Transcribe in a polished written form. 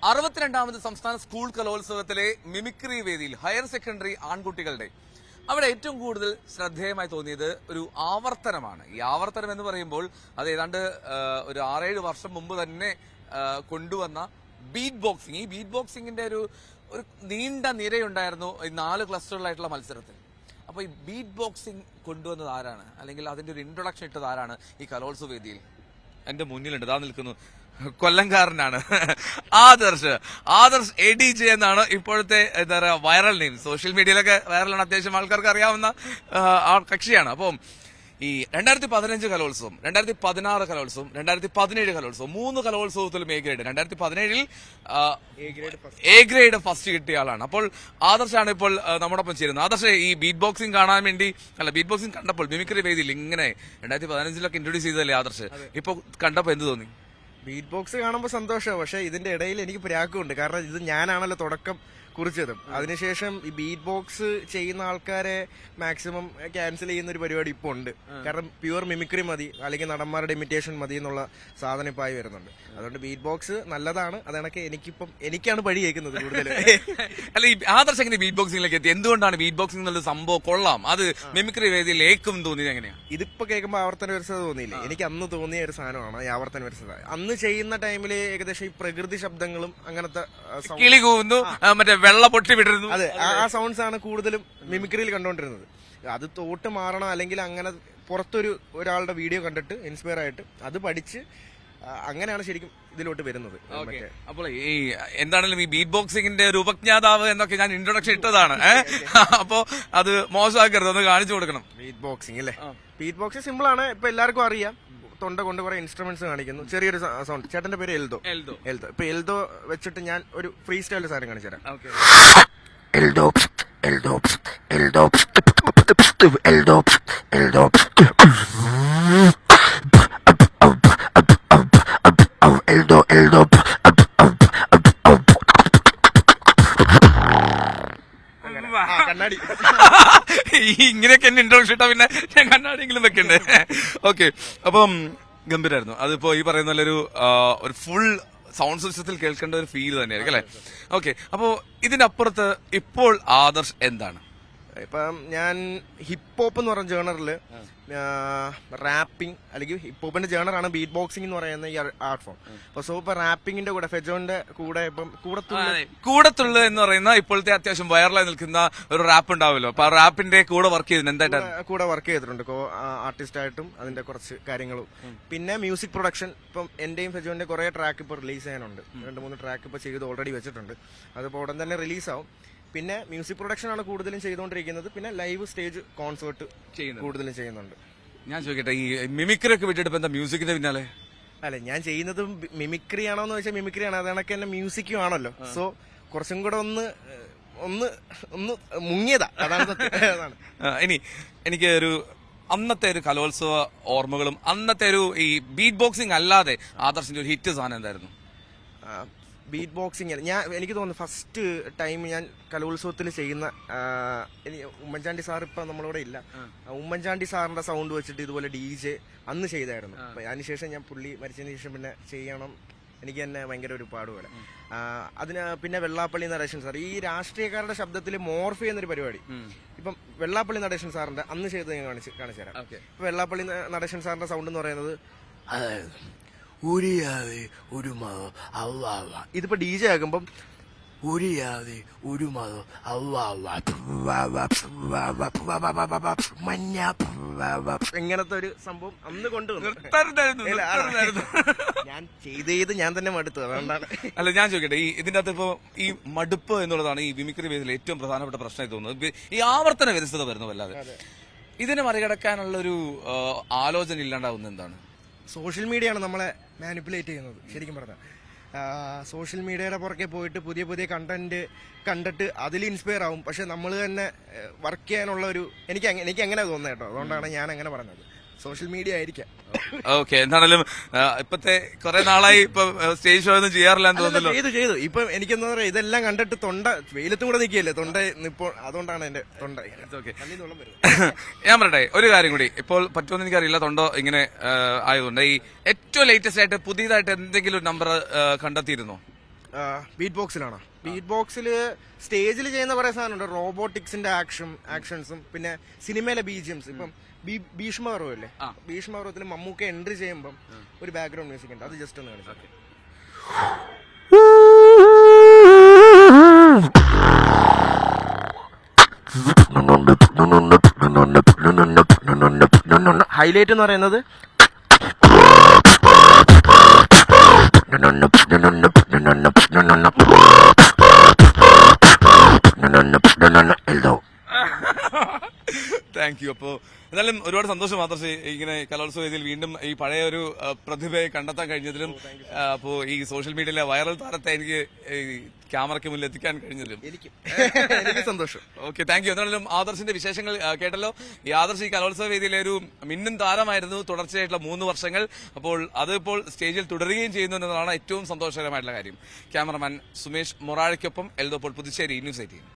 62ാമത് സംസ്ഥാന school കലോത്സവത്തിലെ mimicry വേദിയിൽ higher secondary ആൺകുട്ടികളുടെ അവിടെ ഏറ്റവും കൂടുതൽ ശ്രദ്ധേയമായി തോന്നിയത് ഒരു ആവർത്തനമാണ്. ഈ ആവർത്തനം എന്ന് പറയുമ്പോൾ അത് ഏതാണ്ട് ഒരു 6-7 വർഷം മുമ്പ് തന്നെ കൊണ്ടുവന്ന ബീറ്റ് ബോക്സിംഗ്. ഈ ബീറ്റ് ബോക്സിംഗിന്റെ ഒരു നീണ്ട നിരയുണ്ടായിരുന്നു ഈ 4 ക്ലസ്റ്ററുകളായിട്ടുള്ള മത്സരത്തിൽ. അപ്പൊ ഈ ബീറ്റ് ബോക്സിംഗ് കൊണ്ടുവന്നത് ആരാണ്, അല്ലെങ്കിൽ അതിന്റെ ഒരു ഇൻട്രൊഡക്ഷൻ ഇട്ടത് ആരാണ് ഈ കലോത്സവ വേദിയിൽ? എന്റെ മുന്നിലുണ്ട്, ഇതാ നിൽക്കുന്നു, കൊല്ലംകാരനാണ് ആദർശ് ADJ എന്നാണ് ഇപ്പോഴത്തെ എന്താ പറയാ വൈറൽ നെയിം. സോഷ്യൽ മീഡിയയിലൊക്കെ വൈറലാണ്, അത്യാവശ്യം ആൾക്കാർക്ക് അറിയാവുന്ന കക്ഷിയാണ്. അപ്പം ഈ 2015 കലോത്സവം, 2016 കലോത്സവം, 2017 കലോത്സവം, 3 കലോത്സവത്തിലും A grade. 2017 A grade first കിട്ടിയ ആളാണ്. അപ്പോൾ ആദർശാണ് ഇപ്പോൾ നമ്മോടൊപ്പം ചേരുന്നത്. ആദർശ്, ഈ ബീറ്റ് ബോക്സിംഗ് കാണാൻ വേണ്ടി ബീറ്റ് ബോക്സിംഗ് കണ്ടപ്പോൾ മിമിക്രി വേദിയിൽ ഇങ്ങനെ 2015 ഇൻട്രൊഡ്യൂസ് ചെയ്തതല്ലേ ആദർശ്, ഇപ്പൊ കണ്ടപ്പോ എന്ത് തോന്നി? ബീറ്റ് ബോക്സ് കാണുമ്പോൾ സന്തോഷമാണ്, പക്ഷെ ഇതിന്റെ ഇടയിൽ എനിക്ക് പ്രാക്കുണ്ട്. കാരണം ഇത് ഞാനാണല്ലോ തുടക്കം കുറിച്ചതും. അതിനുശേഷം ഈ ബീറ്റ് ബോക്സ് ചെയ്യുന്ന ആൾക്കാരെ മാക്സിമം ക്യാൻസൽ ചെയ്യുന്ന ഒരു പരിപാടി ഇപ്പോൾ ഉണ്ട്. കാരണം പ്യുവർ മിമിക്രി മതി, അല്ലെങ്കിൽ നടന്മാരുടെ ഇമിറ്റേഷൻ മതി എന്നുള്ള സാധനം ഇപ്പായി വരുന്നുണ്ട്. അതുകൊണ്ട് ബീറ്റ് ബോക്സ് നല്ലതാണ്. അതൊക്കെ എനിക്കാണ് പഴി കേൾക്കുന്നത് കൂടുതൽ. അല്ല, ഈ ആദർശ് എങ്ങനെ ബീറ്റ് ബോക്സിംഗിലേക്ക് എത്തി? എന്തുകൊണ്ടാണ് ബീറ്റ് ബോക്സിംഗ് എന്നുള്ള സംഭവം കൊള്ളാം, അത് മിമിക്രി വേദിയിൽ ഏക്കും തോന്നിയത് എങ്ങനെയാണ്? ഇതിപ്പോ കേൾക്കുമ്പോൾ ആവർത്തന വിരസത തോന്നിയില്ലേ? എനിക്ക് അന്ന് തോന്നിയ ഒരു സാധനമാണ് ഈ ആവർത്തന വിരസത. അന്ന് ചെയ്യുന്ന ടൈമില് ഏകദേശം ഈ പ്രകൃതി ശബ്ദങ്ങളും അങ്ങനത്തെ കിളി കൂവുന്നു, മറ്റേ വെള്ള പൊട്ടി വിടരുന്നു, അതെ, ആ സൗണ്ട്സ് ആണ് കൂടുതലും മിമിക്രിയിൽ കണ്ടുകൊണ്ടിരുന്നത്. അത് തോട്ട് മാറണം, അല്ലെങ്കിൽ അങ്ങനെ ഒരാളുടെ വീഡിയോ കണ്ടിട്ട് ഇൻസ്പയർ ആയിട്ട് അത് പഠിച്ച് അങ്ങനെയാണ് ശരിക്കും ഇതിലോട്ട് വരുന്നത്. അപ്പോൾ ഈ എന്താണെങ്കിലും ഈ ബീറ്റ് ബോക്സിംഗിന്റെ ഒരു ഉപജ്ഞാതാവ് എന്നൊക്കെ ഞാൻ ഇൻട്രൊഡക്ഷൻ ഇട്ടതാണ്. അപ്പോ അത് മോശമാക്കരുത്, ഒന്ന് കാണിച്ചു കൊടുക്കണം. ബീറ്റ് ബോക്സിംഗ് അല്ലേ? ബീറ്റ് ബോക്സിംഗ് സിമ്പിൾ ആണ്, ഇപ്പൊ എല്ലാവർക്കും അറിയാം. തൊണ്ട കൊണ്ട് കുറെ ഇൻസ്ട്രുമെന്റ്സ് കാണിക്കുന്നു, ചെറിയൊരു സൗണ്ട്. ചേട്ടന്റെ പേര് എൽദോ. ഇപ്പൊ എൽദോ വെച്ചിട്ട് ഞാൻ ഒരു ഫ്രീ സ്റ്റൈൽ സാധനം കാണിച്ചു തരാം. കണ്ണാടി ഇങ്ങനെയൊക്കെ എന്നെ ഇൻട്രോഡക്ഷൻ ഇട്ടാ പിന്നെ ഞാൻ കണ്ണാടിയെങ്കിലും വെക്കണ്ടേ? ഓക്കെ, അപ്പം ഗംഭീരായിരുന്നു. അതിപ്പോ ഈ പറയുന്ന പോലെ ഒരു ഫുൾ സൗണ്ട് സിസ്റ്റത്തിൽ കേൾക്കേണ്ട ഒരു ഫീൽ തന്നെയായിരിക്കും അല്ലെ? ഓക്കെ, അപ്പോ ഇതിനപ്പുറത്ത് ഇപ്പോൾ ആദർശ് എന്താണ്? ഇപ്പം ഞാൻ ഹിപ്പ് ഹോപ്പ് എന്ന് പറഞ്ഞ ജേണറില് റാപ്പിംഗ്, അല്ലെങ്കിൽ ഹിപ്പ് ഹോപ്പിന്റെ ജേണറാണ് ബീറ്റ് ബോക്സിംഗ് എന്ന് പറയുന്ന ഈ ആർട്ട് ഫോം. അപ്പൊ ഇപ്പൊ റാപ്പിംഗിന്റെ കൂടെ ഫെജോന്റെ കൂടെ ഇപ്പം കൂടത്തുള്ള എന്ന് പറയുന്ന ഇപ്പോഴത്തെ അത്യാവശ്യം വൈറലായി നിൽക്കുന്ന ഒരു റാപ്പ് ഉണ്ടാവുമല്ലോ, അപ്പൊ ആ റാപ്പിന്റെ കൂടെ വർക്ക് ചെയ്തിട്ടുണ്ട്. എന്തായിട്ടാണ് കൂടെ വർക്ക് ചെയ്തിട്ടുണ്ട്? ആർട്ടിസ്റ്റ് ആയിട്ടും അതിന്റെ കുറച്ച് കാര്യങ്ങളും. പിന്നെ മ്യൂസിക് പ്രൊഡക്ഷൻ. ഇപ്പം എന്റെയും ഫെജോന്റെ കുറെ ട്രാക്ക് ഇപ്പൊ റിലീസ് ചെയ്യാനുണ്ട്. 2-3 ട്രാക്ക് ഇപ്പൊ ചെയ്ത് ഓൾറെഡി വെച്ചിട്ടുണ്ട്. അതിപ്പോ ഉടൻ തന്നെ റിലീസാവും. പിന്നെ മ്യൂസിക് പ്രൊഡക്ഷൻ ആണ് കൂടുതലും ചെയ്തുകൊണ്ടിരിക്കുന്നത്. പിന്നെ ലൈവ് സ്റ്റേജ് കോൺസേർട്ട് കൂടുതലും ചെയ്യുന്നുണ്ട്. ഞാൻ ചോദിക്കട്ടെ, ഈ മിമിക്രി ഒക്കെ വിട്ടിട്ട് എന്താ മ്യൂസിക്കിന്റെ പിന്നാലെ? അല്ല, ഞാൻ ചെയ്യുന്നത് മിമിക്രി ആണോന്ന് വെച്ചാൽ മിമിക്രി ആണ്, അതൊക്കെ തന്നെ മ്യൂസിക്കും ആണല്ലോ. സോ കുറച്ചും കൂടെ ഒന്ന് മുങ്ങിയതാ, അതാണ്. ഇനി എനിക്ക് അന്നത്തെ ഒരു കലോത്സവ ഓർമ്മകളും അന്നത്തെ ഈ ബീറ്റ് ബോക്സിംഗ് അല്ലാതെ ആദർശിന്റെ ഒരു ഹിറ്റ് സാധനം എന്തായിരുന്നു? ബീറ്റ് ബോക്സിംഗ് എനിക്ക് തോന്നുന്നു ഫസ്റ്റ് ടൈം ഞാൻ കലോത്സവത്തിൽ ചെയ്യുന്ന ഉമ്മൻചാണ്ടി സാർ ഇപ്പൊ നമ്മളിവിടെ ഇല്ല. ഉമ്മൻചാണ്ടി സാറിന്റെ സൗണ്ട് വെച്ചിട്ട് ഇതുപോലെ DJ അന്ന് ചെയ്തായിരുന്നു. അപ്പൊ അതിനുശേഷം ഞാൻ പുള്ളി മരിച്ചതിന് ശേഷം പിന്നെ ചെയ്യണം, എനിക്ക് തന്നെ ഭയങ്കര ഒരു പാടുപോലെ. അതിന് പിന്നെ വെള്ളാപ്പള്ളി നടേശൻ സാർ, ഈ രാഷ്ട്രീയക്കാരുടെ ശബ്ദത്തിൽ മോർഫ് ചെയ്യുന്നൊരു പരിപാടി. ഇപ്പം വെള്ളാപ്പള്ളി നടേശൻ സാറിന്റെ അന്ന് ചെയ്തത് ഞാൻ കാണിച്ചു തരാം. ഇപ്പൊ വെള്ളാപ്പള്ളി നടേശൻ സാറിന്റെ സൗണ്ട് എന്ന് പറയുന്നത് ഇതിപ്പോ DJ ആകുമ്പം ഇങ്ങനത്തെ ഒരു സംഭവം അന്ന് കൊണ്ടുവന്നു. ഞാൻ ചെയ്ത് ഞാൻ തന്നെ മടുത്തു, അതുകൊണ്ടാണ്. അല്ല, ഞാൻ ചോദിക്കട്ടെ, ഇതിന്റെ അകത്ത് ഇപ്പൊ ഈ മടുപ്പ് എന്നുള്ളതാണ് ഈ മിമിക്രി വേദിയിലെ ഏറ്റവും പ്രധാനപ്പെട്ട പ്രശ്നമായി തോന്നുന്നത്. ഈ ആവർത്തന വിരസത വരുന്നു. അല്ലാതെ ഇതിനെ മറികടക്കാനുള്ള ഒരു ആലോചന ഇല്ലാണ്ടാവുന്നത് എന്താണ്? സോഷ്യൽ മീഡിയ ആണ് നമ്മളെ മാനിപ്പുലേറ്റ് ചെയ്യുന്നത്. ശരിക്കും പറഞ്ഞാൽ സോഷ്യൽ മീഡിയയുടെ പുറകെ പോയിട്ട് പുതിയ കണ്ടന്റ് കണ്ടിട്ട് അതിൽ ഇൻസ്പയർ ആവും. പക്ഷെ നമ്മൾ തന്നെ വർക്ക് ചെയ്യാനുള്ള എനിക്ക് എങ്ങനെ തോന്നുന്നത് കേട്ടോ. അതുകൊണ്ടാണ് ഞാൻ അങ്ങനെ പറഞ്ഞത്. സോഷ്യൽ മീഡിയ ആയിരിക്കാം. ഓക്കെ, എന്താണെങ്കിലും ഇപ്പത്തെ കുറെ നാളായി ഇപ്പൊ സ്റ്റേജ് ഷോ ഒന്നും ചെയ്യാറില്ല എന്ന് തോന്നുന്നല്ലോ. ചെയ്തു. ഇപ്പൊ എനിക്കെന്താ പറയാ, ഇതെല്ലാം കണ്ടിട്ട് തൊണ്ട വെയിലത്തും കൂടെ നിൽക്കുകയല്ലേ, തൊണ്ട ഇപ്പോൾ അതുകൊണ്ടാണ് എന്റെ തൊണ്ട. ഞാൻ പറയട്ടെ ഒരു കാര്യം കൂടി, ഇപ്പോൾ പറ്റുമെന്ന് എനിക്കറിയില്ല, തൊണ്ട ഇങ്ങനെ ആയതുകൊണ്ട് ഈ ഏറ്റവും ലേറ്റസ്റ്റ് ആയിട്ട് പുതിയതായിട്ട് എന്തെങ്കിലും നമ്പർ കണ്ടെത്തിയിരുന്നോ? ബീറ്റ് ബോക്സിലാണോ? ബീറ്റ് ബോക്സിൽ സ്റ്റേജിൽ ചെയ്യുന്ന കുറെ സാധനമുണ്ട്. റോബോട്ടിക്സിന്റെ ആക്ഷൻസും പിന്നെ സിനിമയിലെ ബീജിയംസ്. ഇപ്പം ഭീഷ്മപർവം അല്ലേ, ഭീഷ്മപർവത്തിൽ മമ്മൂക്ക എൻട്രി ചെയ്യുമ്പം ഒരു ബാക്ക്ഗ്രൗണ്ട് മ്യൂസിക് ഉണ്ട്, അത് ജസ്റ്റ് ഒന്ന് കാണിച്ചു. ഹൈലൈറ്റ് എന്ന് പറയുന്നത് താങ്ക് യു. അപ്പോൾ എന്നാലും ഒരുപാട് സന്തോഷം മാത്രം ഇങ്ങനെ കലോത്സവ വേദിയിൽ വീണ്ടും ഈ പഴയ ഒരു പ്രതിഭയെ കണ്ടെത്താൻ കഴിഞ്ഞതിലും അപ്പോൾ ഈ സോഷ്യൽ മീഡിയയിലെ വൈറൽ താരത്തെ എനിക്ക് ക്യാമറയ്ക്ക് മുന്നിൽ എത്തിക്കാൻ കഴിഞ്ഞതിലും എനിക്ക് സന്തോഷം. Okay, thank you. എന്നാലും ആദർശിന്റെ വിശേഷങ്ങൾ കേട്ടല്ലോ. ഈ ആദർശ് ഈ കലോത്സവ വേദിയിലെ ഒരു മിന്നും താരമായിരുന്നു തുടർച്ചയായിട്ടുള്ള 3 വർഷങ്ങൾ. അപ്പോൾ അതിപ്പോൾ സ്റ്റേജിൽ തുടരുകയും ചെയ്യുന്നു എന്നതാണ് ഏറ്റവും സന്തോഷകരമായിട്ടുള്ള കാര്യം. ക്യാമറമാൻ സുമേഷ് മൊറാഴയ്ക്കൊപ്പം എൽദോപ്പോൾ, പുതുച്ചേരി, ന്യൂസ് 18.